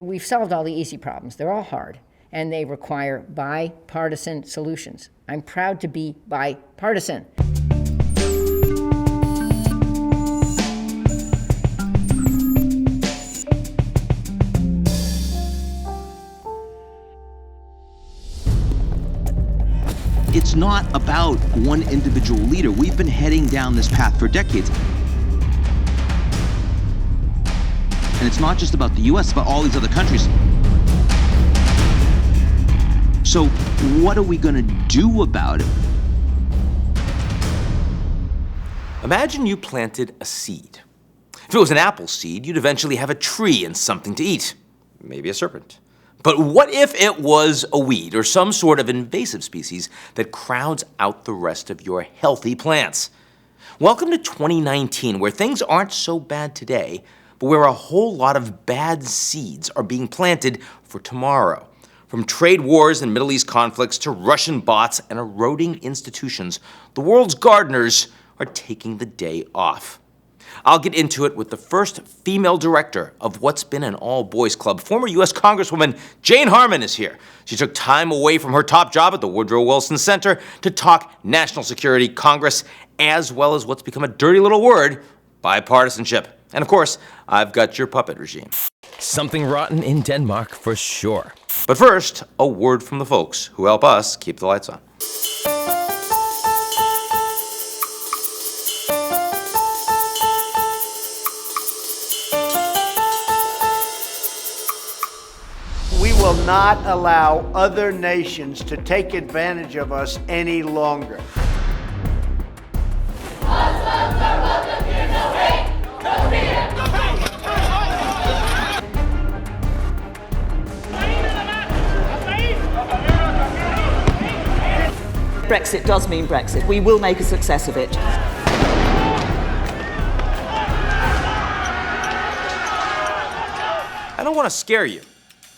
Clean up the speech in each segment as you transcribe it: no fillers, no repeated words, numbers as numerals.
We've solved all the easy problems. They're all hard, and they require bipartisan solutions. I'm proud to be bipartisan. It's not about one individual leader. We've been heading down this path for decades. And it's not just about the US, it's about all these other countries. So what are we going to do about it? Imagine you planted a seed. If it was an apple seed, you'd eventually have a tree and something to eat. Maybe a serpent. But what if it was a weed or some sort of invasive species that crowds out the rest of your healthy plants? Welcome to 2019, where things aren't so bad today, but where a whole lot of bad seeds are being planted for tomorrow. From trade wars and Middle East conflicts to Russian bots and eroding institutions, the world's gardeners are taking the day off. I'll get into it with the first female director of what's been an all-boys club. Former U.S. Congresswoman Jane Harman is here. She took time away from her top job at the Woodrow Wilson Center to talk national security, Congress, as well as what's become a dirty little word, bipartisanship. And of course, I've got your puppet regime. Something rotten in Denmark for sure. But first, a word from the folks who help us keep the lights on. We will not allow other nations to take advantage of us any longer. Brexit does mean Brexit. We will make a success of it. I don't want to scare you.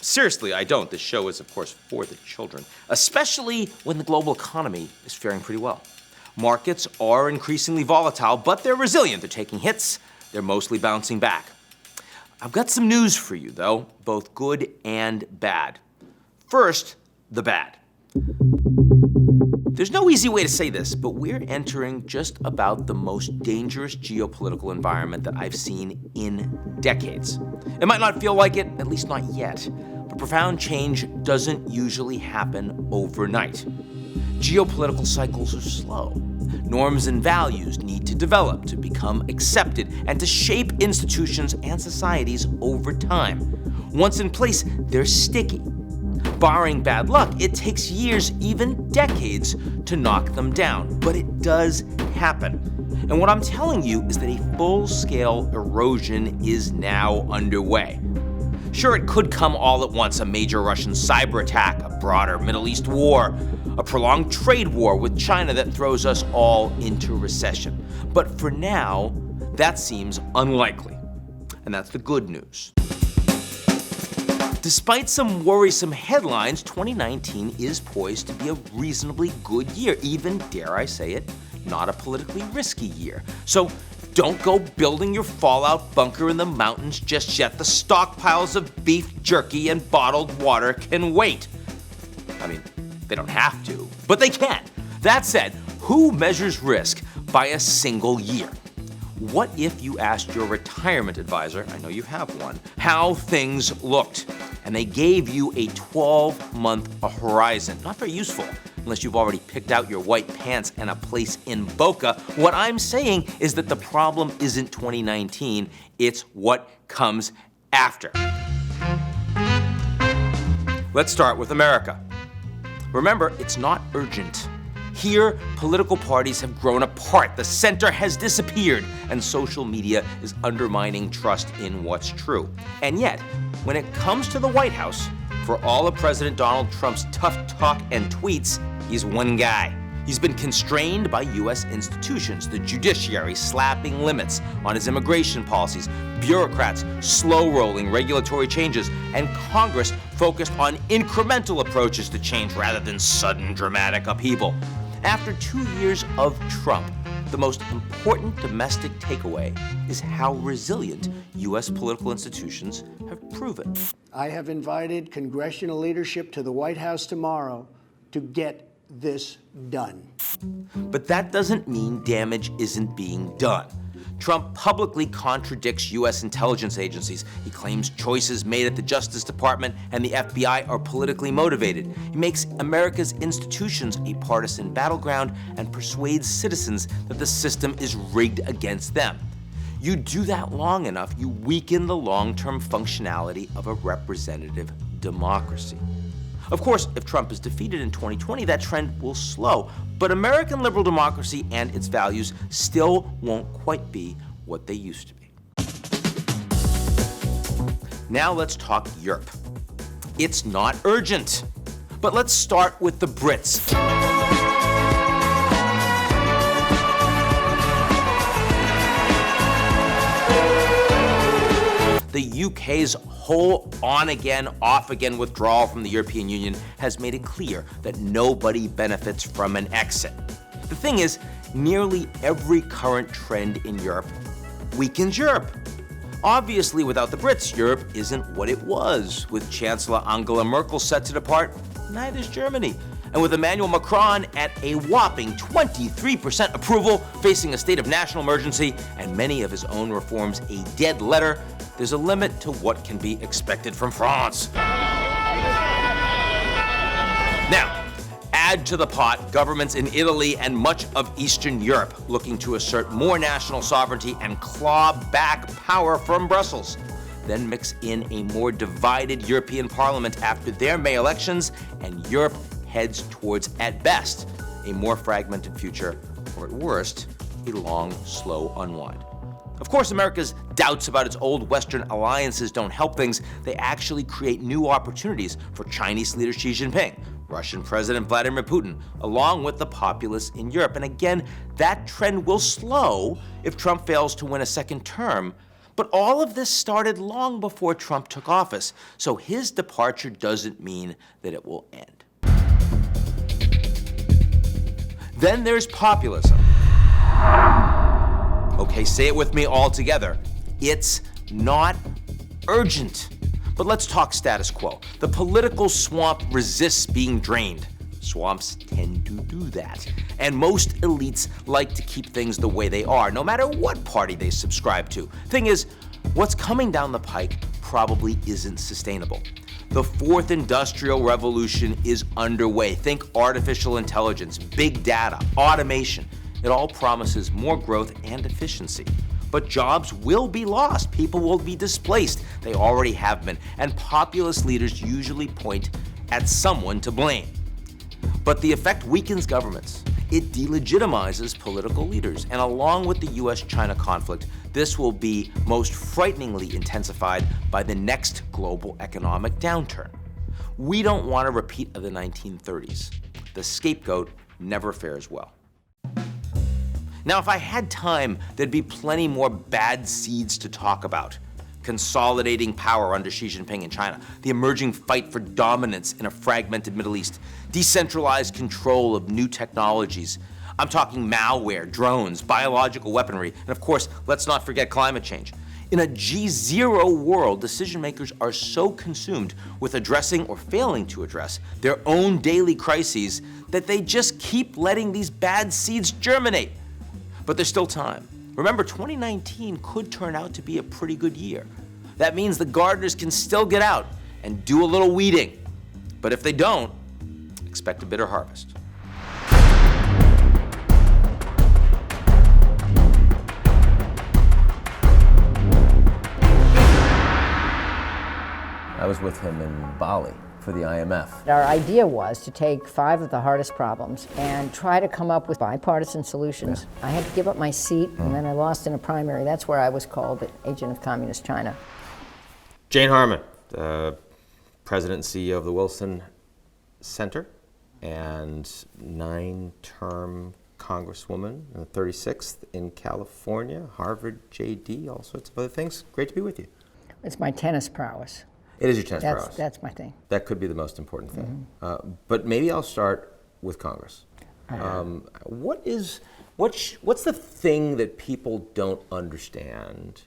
Seriously, I don't. This show is, of course, for the children, especially when the global economy is faring pretty well. Markets are increasingly volatile, but they're resilient. They're taking hits. They're mostly bouncing back. I've got some news for you, though, both good and bad. First, the bad. There's no easy way to say this, but we're entering just about the most dangerous geopolitical environment that I've seen in decades. It might not feel like it, at least not yet, but profound change doesn't usually happen overnight. Geopolitical cycles are slow. Norms and values need to develop, to become accepted, and to shape institutions and societies over time. Once in place, they're sticky. Barring bad luck, it takes years, even decades, to knock them down, but it does happen. And what I'm telling you is that a full-scale erosion is now underway. Sure, it could come all at once, a major Russian cyber attack, a broader Middle East war, a prolonged trade war with China that throws us all into recession. But for now, that seems unlikely. And that's the good news. Despite some worrisome headlines, 2019 is poised to be a reasonably good year, even, dare I say it, not a politically risky year. So don't go building your fallout bunker in the mountains just yet. The stockpiles of beef jerky and bottled water can wait. I mean, they don't have to, but they can. That said, who measures risk by a single year? What if you asked your retirement advisor, I know you have one, how things looked, and they gave you a 12-month horizon? Not very useful, unless you've already picked out your white pants and a place in Boca. What I'm saying is that the problem isn't 2019, it's what comes after. Let's start with America. Remember, it's not urgent. Here, political parties have grown apart, the center has disappeared, and social media is undermining trust in what's true. And yet, when it comes to the White House, for all of President Donald Trump's tough talk and tweets, he's one guy. He's been constrained by U.S. institutions, the judiciary slapping limits on his immigration policies, bureaucrats slow-rolling regulatory changes, and Congress focused on incremental approaches to change rather than sudden dramatic upheaval. After 2 years of Trump, the most important domestic takeaway is how resilient U.S. political institutions have have proven. I have invited congressional leadership to the White House tomorrow to get this done. But that doesn't mean damage isn't being done. Trump publicly contradicts U.S. intelligence agencies. He claims choices made at the Justice Department and the FBI are politically motivated. He makes America's institutions a partisan battleground and persuades citizens that the system is rigged against them. You do that long enough, you weaken the long-term functionality of a representative democracy. Of course, if Trump is defeated in 2020, that trend will slow, but American liberal democracy and its values still won't quite be what they used to be. Now let's talk Europe. It's not urgent, but let's start with the Brits. The UK's whole on-again, off-again withdrawal from the European Union has made it clear that nobody benefits from an exit. The thing is, nearly every current trend in Europe weakens Europe. Obviously, without the Brits, Europe isn't what it was. With Chancellor Angela Merkel set to depart, neither's Germany. And with Emmanuel Macron at a whopping 23% approval, facing a state of national emergency, and many of his own reforms a dead letter, there's a limit to what can be expected from France. Now, add to the pot governments in Italy and much of Eastern Europe looking to assert more national sovereignty and claw back power from Brussels. Then mix in a more divided European Parliament after their May elections, and Europe heads towards, at best, a more fragmented future, or at worst, a long, slow unwind. Of course, America's doubts about its old Western alliances don't help things. They actually create new opportunities for Chinese leader Xi Jinping, Russian President Vladimir Putin, along with the populace in Europe. And again, that trend will slow if Trump fails to win a second term. But all of this started long before Trump took office, so his departure doesn't mean that it will end. Then there's populism. Okay, say it with me all together. It's not urgent. But let's talk status quo. The political swamp resists being drained. Swamps tend to do that. And most elites like to keep things the way they are, no matter what party they subscribe to. Thing is, what's coming down the pike probably isn't sustainable. The fourth industrial revolution is underway. Think artificial intelligence, big data, automation. It all promises more growth and efficiency. But jobs will be lost. People will be displaced. They already have been. And populist leaders usually point at someone to blame. But the effect weakens governments. It delegitimizes political leaders. And along with the US-China conflict, this will be most frighteningly intensified by the next global economic downturn. We don't want a repeat of the 1930s. The scapegoat never fares well. Now, if I had time, there'd be plenty more bad seeds to talk about. Consolidating power under Xi Jinping in China, the emerging fight for dominance in a fragmented Middle East, decentralized control of new technologies. I'm talking malware, drones, biological weaponry, and of course, let's not forget climate change. In a GZERO world, decision makers are so consumed with addressing or failing to address their own daily crises that they just keep letting these bad seeds germinate. But there's still time. Remember, 2019 could turn out to be a pretty good year. That means the gardeners can still get out and do a little weeding. But if they don't, expect a bitter harvest. I was with him in Bali for the IMF. Our idea was to take 5 of the hardest problems and try to come up with bipartisan solutions. I had to give up my seat, and then I lost in a primary. That's where I was called the agent of Communist China. Jane Harman, the president and CEO of the Wilson Center, and 9-term congresswoman, 36th in California, Harvard JD, all sorts of other things. Great to be with you. It's my tennis prowess. It is your tennis prowess. That's my thing. That could be the most important thing. But maybe I'll start with Congress. What's the thing that people don't understand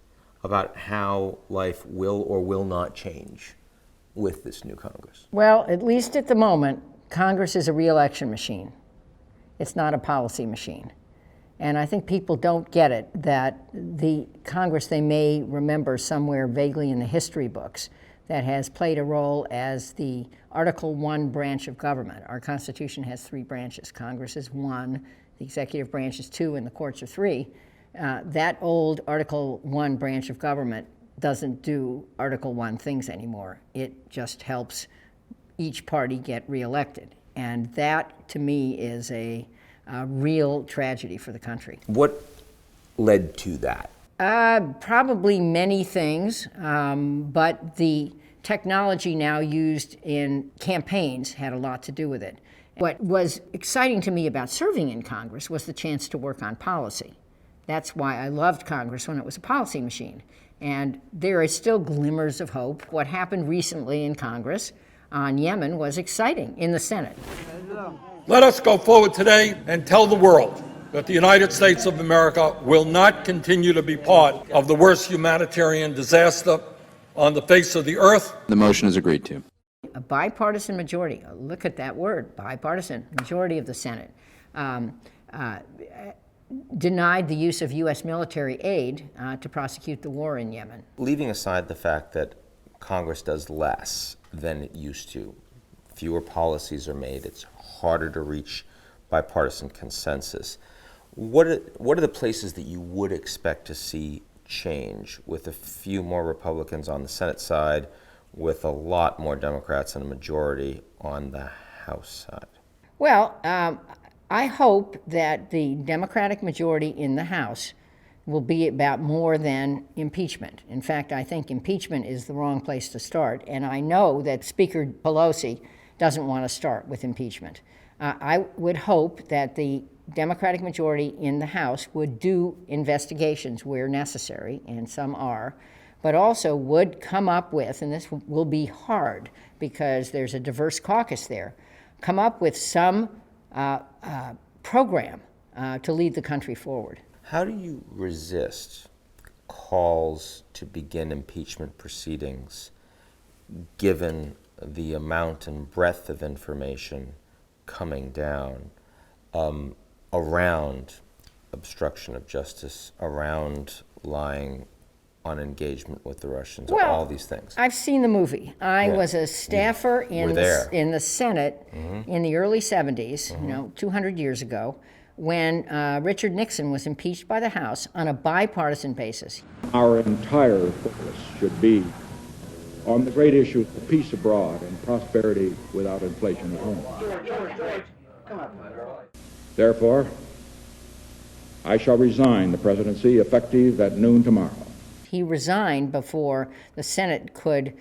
about how life will or will not change with this new Congress? Well, at least at the moment, Congress is a re-election machine. It's not a policy machine. And I think people don't get it, that the Congress they may remember somewhere vaguely in the history books that has played a role as the Article I branch of government. Our Constitution has 3 branches. Congress is 1, the executive branch is 2, and the courts are 3. That old Article I branch of government doesn't do Article I things anymore. It just helps each party get reelected. And that, to me, is a real tragedy for the country. What led to that? Probably many things, but the technology now used in campaigns had a lot to do with it. What was exciting to me about serving in Congress was the chance to work on policy. That's why I loved Congress when it was a policy machine. And there are still glimmers of hope. What happened recently in Congress on Yemen was exciting in the Senate. Let us go forward today and tell the world that the United States of America will not continue to be part of the worst humanitarian disaster on the face of the earth. The motion is agreed to. A bipartisan majority, look at that word, bipartisan, majority of the Senate, denied the use of U.S. military aid to prosecute the war in Yemen. Leaving aside the fact that Congress does less than it used to, fewer policies are made, it's harder to reach bipartisan consensus. What are the places that you would expect to see change with a few more Republicans on the Senate side, with a lot more Democrats and a majority on the House side? Well, I hope that the Democratic majority in the House will be about more than impeachment. In fact, I think impeachment is the wrong place to start, and I know that Speaker Pelosi doesn't want to start with impeachment. I would hope that the Democratic majority in the House would do investigations where necessary, and some are, but also would come up with, and this will be hard because there's a diverse caucus there, come up with some program to lead the country forward. How do you resist calls to begin impeachment proceedings given the amount and breadth of information coming down around obstruction of justice, around lying on engagement with the Russians, all these things? I've seen the movie. I was a staffer in the Senate in the early 70s, 200 years ago, when Richard Nixon was impeached by the House on a bipartisan basis. Our entire focus should be on the great issues of peace abroad and prosperity without inflation at home. Therefore, I shall resign the presidency effective at noon tomorrow. He resigned before the Senate could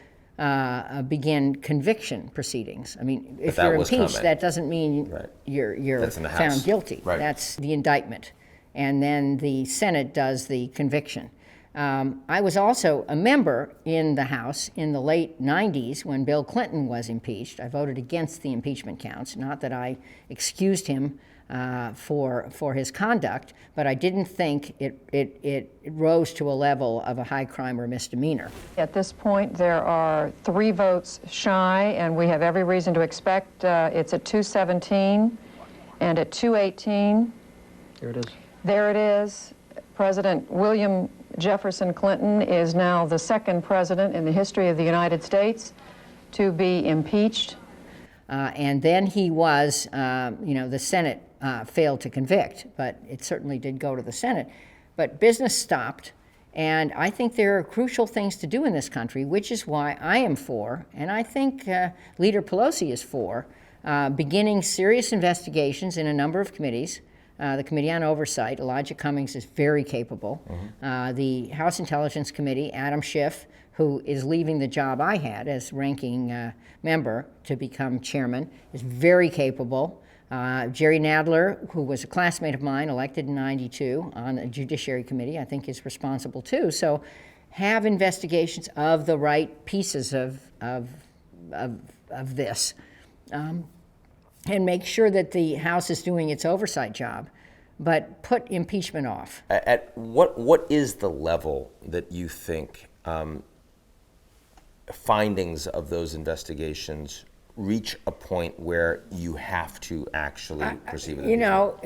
begin conviction proceedings. I mean, if you're impeached, that doesn't mean you're found guilty. Right. That's the indictment. And then the Senate does the conviction. I was also a member in the House in the late 90s when Bill Clinton was impeached. I voted against the impeachment counts, not that I excused him for his conduct, but I didn't think it rose to a level of a high crime or misdemeanor. At this point, there are 3 votes shy, and we have every reason to expect it's at 217 and at 218. There it is. There it is. President William Jefferson Clinton is now the 2nd president in the history of the United States to be impeached. And then he was, the Senate failed to convict, but it certainly did go to the Senate. But business stopped, and I think there are crucial things to do in this country, which is why I am for, and I think Leader Pelosi is for, beginning serious investigations in a number of committees. The Committee on Oversight, Elijah Cummings is very capable. The House Intelligence Committee, Adam Schiff, who is leaving the job I had as ranking member to become chairman, is very capable. Jerry Nadler, who was a classmate of mine, elected in '92 on the Judiciary Committee, I think is responsible too. So have investigations of the right pieces of this. And make sure that the House is doing its oversight job. but put impeachment off. At what is the level that you think findings of those investigations reach a point where you have to actually proceed with it? You know,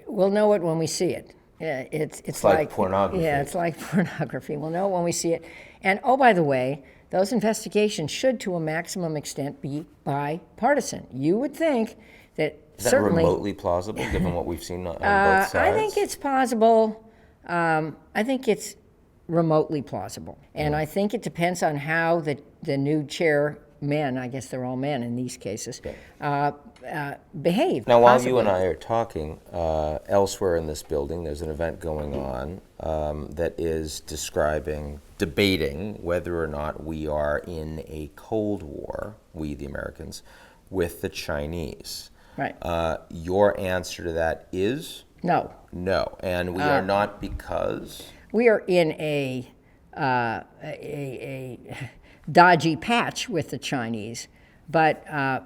we'll know it when we see it. It's like pornography. Yeah, it's like pornography. We'll know it when we see it. And oh, by the way, those investigations should, to a maximum extent, be bipartisan. You would think that Is that certainly remotely plausible, given what we've seen on both sides? I think it's possible. I think it's remotely plausible. And I think it depends on how the new chairmen, I guess they're all men in these cases, behave. Now, while possibly. you and I are talking, elsewhere in this building, there's an event going on that is debating whether or not we are in a Cold War, we the Americans, with the Chinese. Right. Your answer to that is? No. No. And we are not because? We are in a dodgy patch with the Chinese, but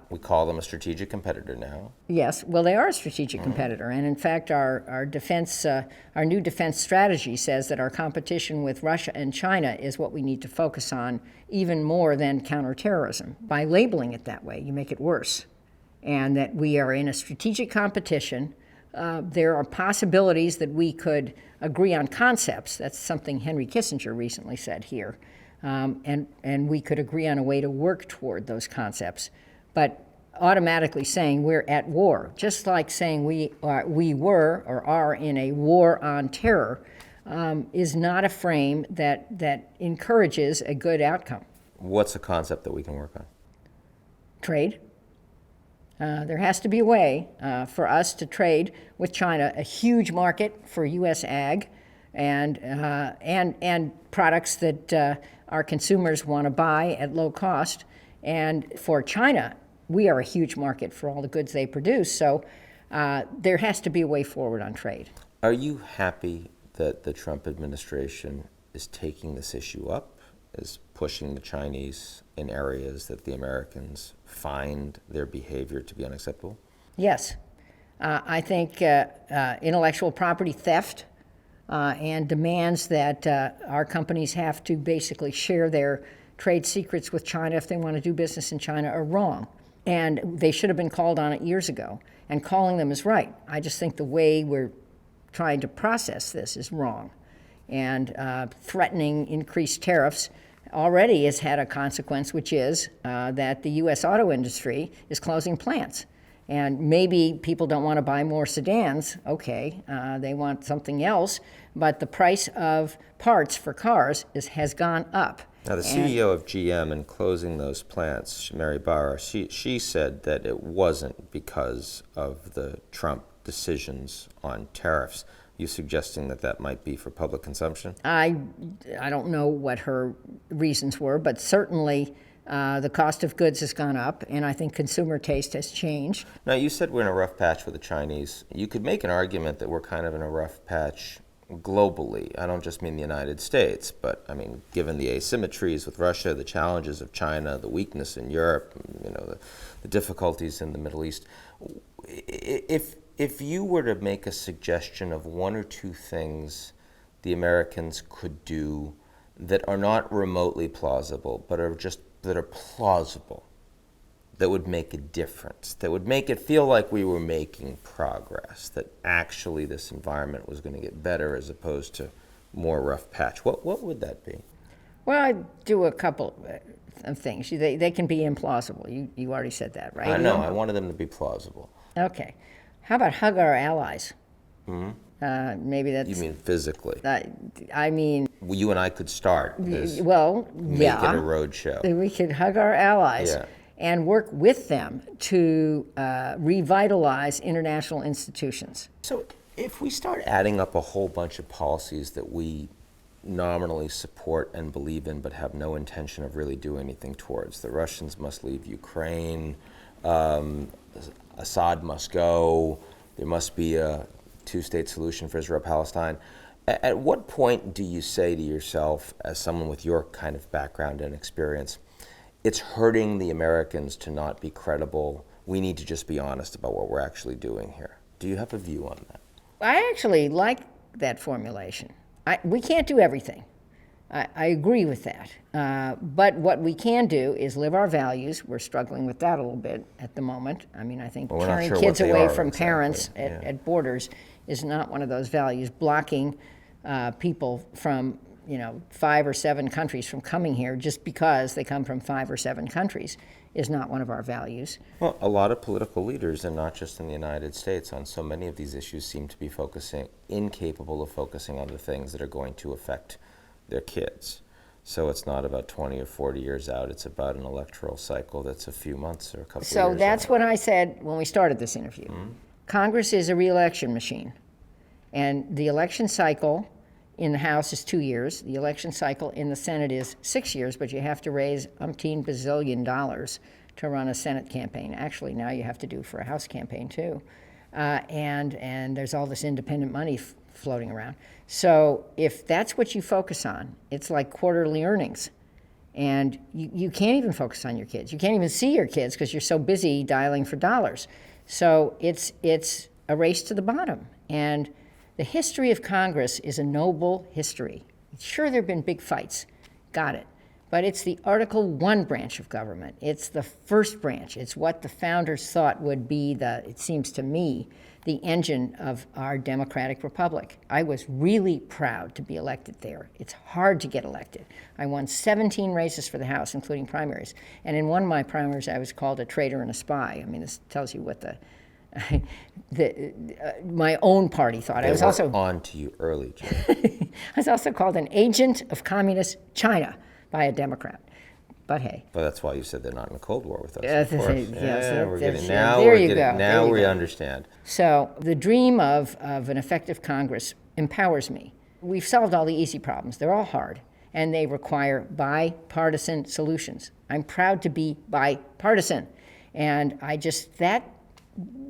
we call them a strategic competitor now. Yes, well, they are a strategic competitor, and in fact, our new defense strategy says that our competition with Russia and China is what we need to focus on even more than counterterrorism. By labeling it that way, you make it worse, and that we are in a strategic competition. There are possibilities that we could agree on concepts. That's something Henry Kissinger recently said here. And we could agree on a way to work toward those concepts. But automatically saying we're at war, just like saying we were or are in a war on terror, is not a frame that encourages a good outcome. What's a concept that we can work on? Trade. There has to be a way for us to trade with China, a huge market for U.S. ag, and products that our consumers want to buy at low cost. And for China, we are a huge market for all the goods they produce. So there has to be a way forward on trade. Are you happy that the Trump administration is taking this issue up, is pushing the Chinese in areas that the Americans find their behavior to be unacceptable? Yes. I think intellectual property theft and demands that our companies have to basically share their trade secrets with China if they want to do business in China are wrong. And they should have been called on it years ago. And calling them is right. I just think the way we're trying to process this is wrong. And threatening increased tariffs already has had a consequence, which is that the U.S. auto industry is closing plants. And maybe people don't want to buy more sedans, okay, they want something else, but the price of parts for cars has gone up. Now, the CEO of GM, in closing those plants, Mary Barra, she said that it wasn't because of the Trump decisions on tariffs. You suggesting that might be for public consumption? I don't know what her reasons were, but certainly the cost of goods has gone up, and I think consumer taste has changed. Now, you said we're in a rough patch with the Chinese. You could make an argument that we're kind of in a rough patch globally. I don't just mean the United States, but I mean, given the asymmetries with Russia, the challenges of China, the weakness in Europe, the difficulties in the Middle East. If you were to make a suggestion of one or two things the Americans could do that are not remotely plausible, but that are plausible, that would make a difference, that would make it feel like we were making progress, that actually this environment was going to get better as opposed to more rough patch, what would that be? Well, I'd do a couple of things. They can be implausible. You already said that, right? I know. I wanted them to be plausible. Okay. How about hug our allies? Mm-hmm. Maybe that's... You mean physically? I mean... Well, you and I could start. Well, make it a road show. We could hug our allies and work with them to revitalize international institutions. So if we start adding up a whole bunch of policies that we nominally support and believe in but have no intention of really doing anything towards, the Russians must leave Ukraine, Assad must go, there must be a two-state solution for Israel-Palestine. At what point do you say to yourself, as someone with your kind of background and experience, it's hurting the Americans to not be credible, we need to just be honest about what we're actually doing here? Do you have a view on that? I actually like that formulation. We can't do everything. I agree with that. But what we can do is live our values. We're struggling with that a little bit at the moment. I mean, I think turning kids away from parents at borders is not one of those values. Blocking people from 5 or 7 countries from coming here just because they come from 5 or 7 countries is not one of our values. Well, a lot of political leaders, and not just in the United States, on so many of these issues seem to be incapable of focusing on the things that are going to affect their kids. So it's not about 20 or 40 years out, it's about an electoral cycle that's a few months or a couple of years So that's out. what I said when we started this interview. Mm-hmm. Congress is a re-election machine. And the election cycle in the House is 2 years. The election cycle in the Senate is 6 years, but you have to raise umpteen bazillion dollars to run a Senate campaign. Actually, now you have to do for a House campaign too. And there's all this independent money floating around. So if that's what you focus on, it's like quarterly earnings. And you can't even focus on your kids. You can't even see your kids because you're so busy dialing for dollars. So it's a race to the bottom. And the history of Congress is a noble history. Sure, there have been big fights. Got it. But it's the Article I branch of government. It's the first branch. It's what the founders thought would be it seems to me, the engine of our democratic republic. I was really proud to be elected there. It's hard to get elected. I won 17 races for the House, including primaries. And in one of my primaries, I was called a traitor and a spy. I mean, this tells you what my own party thought. I was also on to you early, Jane. I was also called an agent of communist China by a Democrat. But hey. But that's why you said they're not in a Cold War with us, of course. Now we understand. So the dream of an effective Congress empowers me. We've solved all the easy problems. They're all hard, and they require bipartisan solutions. I'm proud to be bipartisan. And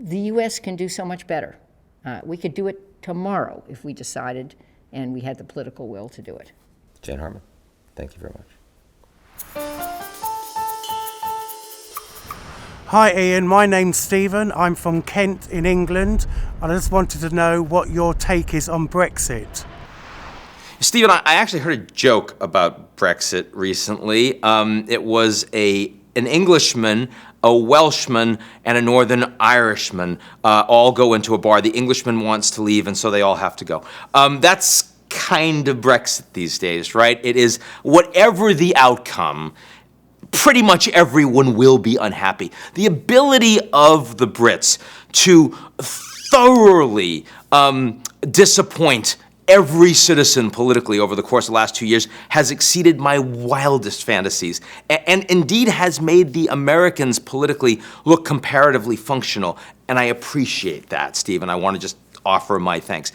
the U.S. can do so much better. We could do it tomorrow if we decided and we had the political will to do it. Jane Harman, thank you very much. Hi Ian, my name's Stephen. I'm from Kent in England, and I just wanted to know what your take is on Brexit. Stephen, I actually heard a joke about Brexit recently. It was an Englishman, a Welshman, and a Northern Irishman all go into a bar. The Englishman wants to leave, and so they all have to go. That's kind of Brexit these days, right? It is whatever the outcome, pretty much everyone will be unhappy. The ability of the Brits to thoroughly disappoint every citizen politically over the course of the last 2 years has exceeded my wildest fantasies, and indeed has made the Americans politically look comparatively functional. And I appreciate that, Stephen. I want to just offer my thanks.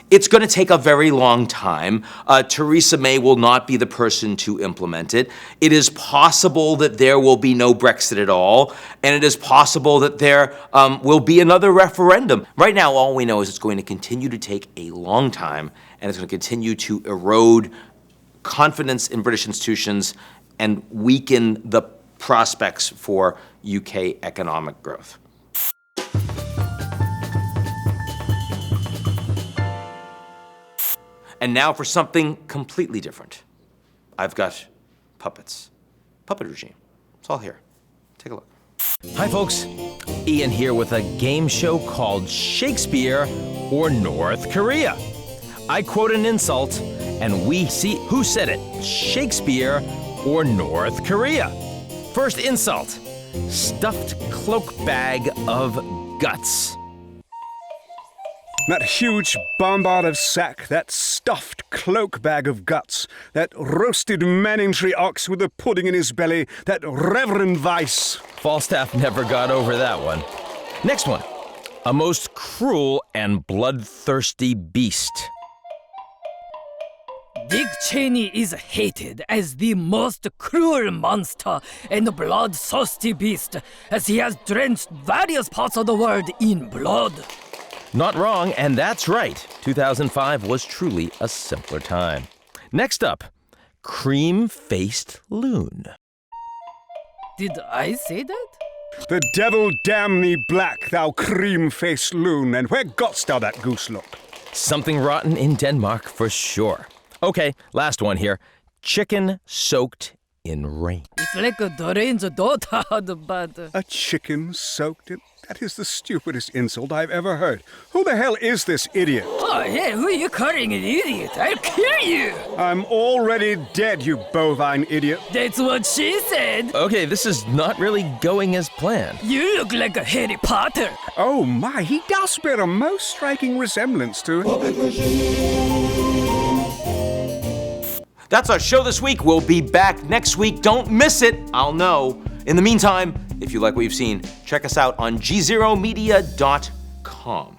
It's going to take a very long time. Theresa May will not be the person to implement it. It is possible that there will be no Brexit at all, and it is possible that there will be another referendum. Right now, all we know is it's going to continue to take a long time, and it's going to continue to erode confidence in British institutions and weaken the prospects for UK economic growth. And now for something completely different. I've got puppets. Puppet regime. It's all here. Take a look. Hi, folks. Ian here with a game show called Shakespeare or North Korea. I quote an insult, and we see who said it. Shakespeare or North Korea. First insult. Stuffed cloak bag of guts. That huge bombard of sack, that stuffed cloak bag of guts, that roasted Manningtree ox with a pudding in his belly, that Reverend Vice. Falstaff never got over that one. Next one. A most cruel and bloodthirsty beast. Dick Cheney is hated as the most cruel monster and bloodthirsty beast, as he has drenched various parts of the world in blood. Not wrong, and that's right. 2005 was truly a simpler time. Next up, cream-faced loon. Did I say that? The devil damn thee black, thou cream-faced loon, and where gotst thou that goose look? Something rotten in Denmark for sure. Okay, last one here. Chicken soaked in rain. It's like the rain's daughter, but... A chicken soaked in... That is the stupidest insult I've ever heard. Who the hell is this idiot? Oh, hey, who are you calling an idiot? I'll kill you! I'm already dead, you bovine idiot. That's what she said. Okay, this is not really going as planned. You look like a Harry Potter. Oh my, he does bear a most striking resemblance to... That's our show this week. We'll be back next week. Don't miss it. I'll know. In the meantime, if you like what you've seen, check us out on GZEROmedia.com.